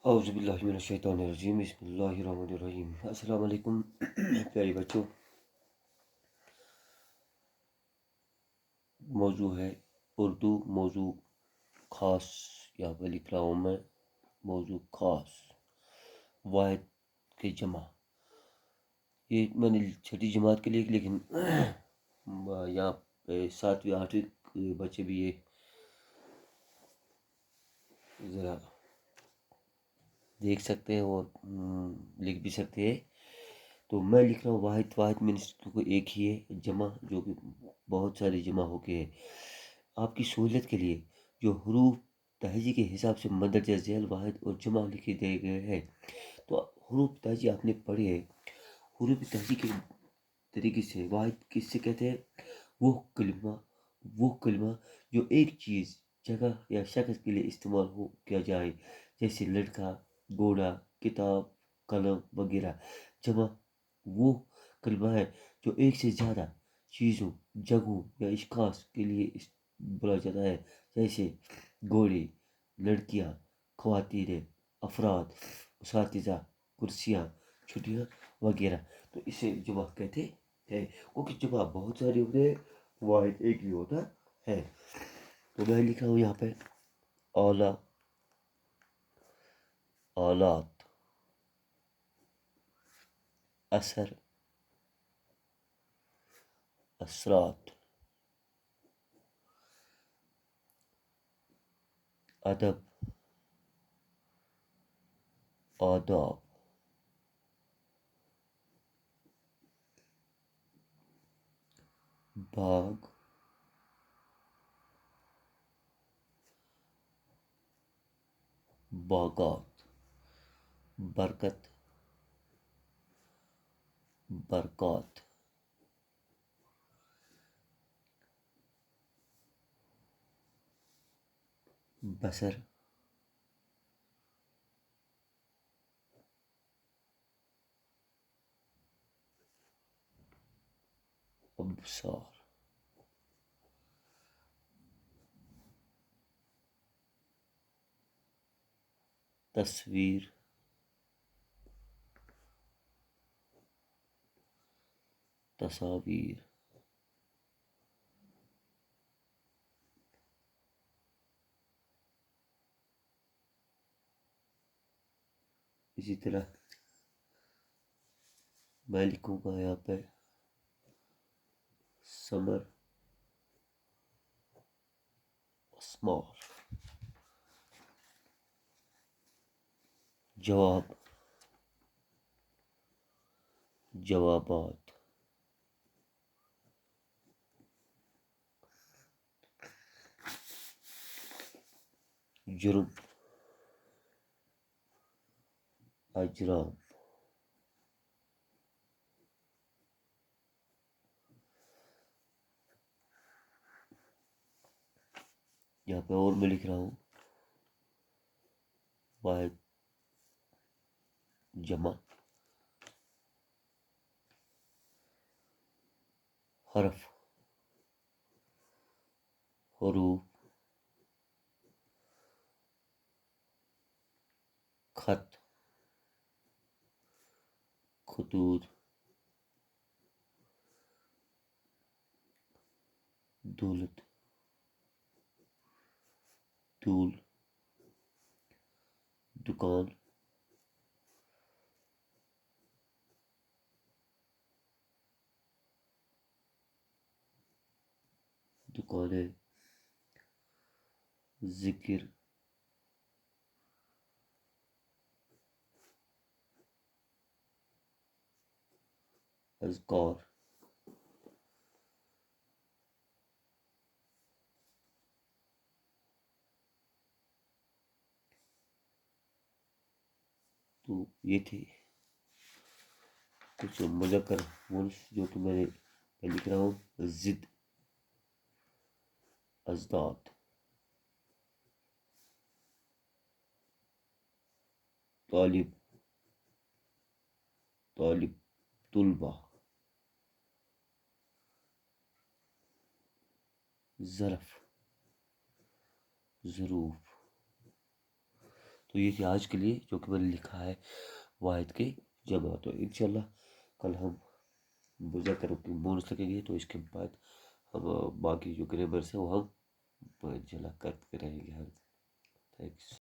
اعوذ باللہ من الشیطان الرجیم، بسم اللہ الرحمن الرحیم۔ السلام علیکم پیارے بچوں، موضوع ہے اردو، موضوع خاص یا پہ لکھ رہا ہوں میں موضوع خاص، واحد کے جمع۔ یہ میں نے چھٹی جماعت کے لیے، لیکن یہاں پہ 7ویں 8ویں کے بچے بھی یہ ذرا دیکھ سکتے ہیں اور لکھ بھی سکتے ہیں۔ تو میں لکھ رہا ہوں واحد مینس کوئی ایک ہی ہے، جمع جو کہ بہت سارے جمع ہو کے ہے۔ آپ کی سہولت کے لیے جو حروف تہجی کے حساب سے مندرجہ ذیل واحد اور جمع لکھے دے گئے ہیں، تو حروف تہجی آپ نے پڑھے ہے۔ حروف تہجی کے طریقے سے واحد کس سے کہتے ہیں؟ وہ کلمہ جو ایک چیز، جگہ یا شخص کے لیے استعمال کیا جائے، جیسے لڑکا، گھوڑا، کتاب، قلم وغیرہ۔ جمع وہ کلمہ ہے جو ایک سے زیادہ چیزوں، جگہوں یا اشخاص کے لیے بولا جاتا ہے، جیسے گھوڑے، لڑکیاں، خواتین، افراد، اساتذہ، کرسیاں، چھٹیاں وغیرہ۔ تو اسے جمع کہتے ہیں، کیونکہ جمع بہت سارے ہوتے ہیں، واحد ایک بھی ہوتا ہے۔ تو میں لکھا ہوں یہاں پہ اعلیٰ، آلات، اثر، اثرات، ادب، آداب، باغ، باغات، برکت، برکات، بصر، ابصار، تصویر، تصاویر، اسی طرح میں لکھوں گا یہاں پہ ثمر، اسمار، جواب، جوابات، جرم، اجرام، یہاں پہ اور میں لکھ رہا ہوں واحد جمع، حرف، حروف، خط، خطوط، دولت، طول، دکان، دکانیں، ذکر، اذکار۔ تو یہ تھی کچھ مذکر مونس جو کہ میں لکھ رہا ہوں: ضد، ازداد، طالب، طالب، طلبہ، ظرف، ظروف۔ تو یہ تھی آج کے لیے جو کہ میں نے لکھا ہے واحد کے جمع. تو انشاءاللہ کل ہم جا کر بونس لگیں گے تو اس کے بعد ہم باقی جو گریمرس ہیں وہ ہم انشاءاللہ کرتے رہیں گے. تھینکس.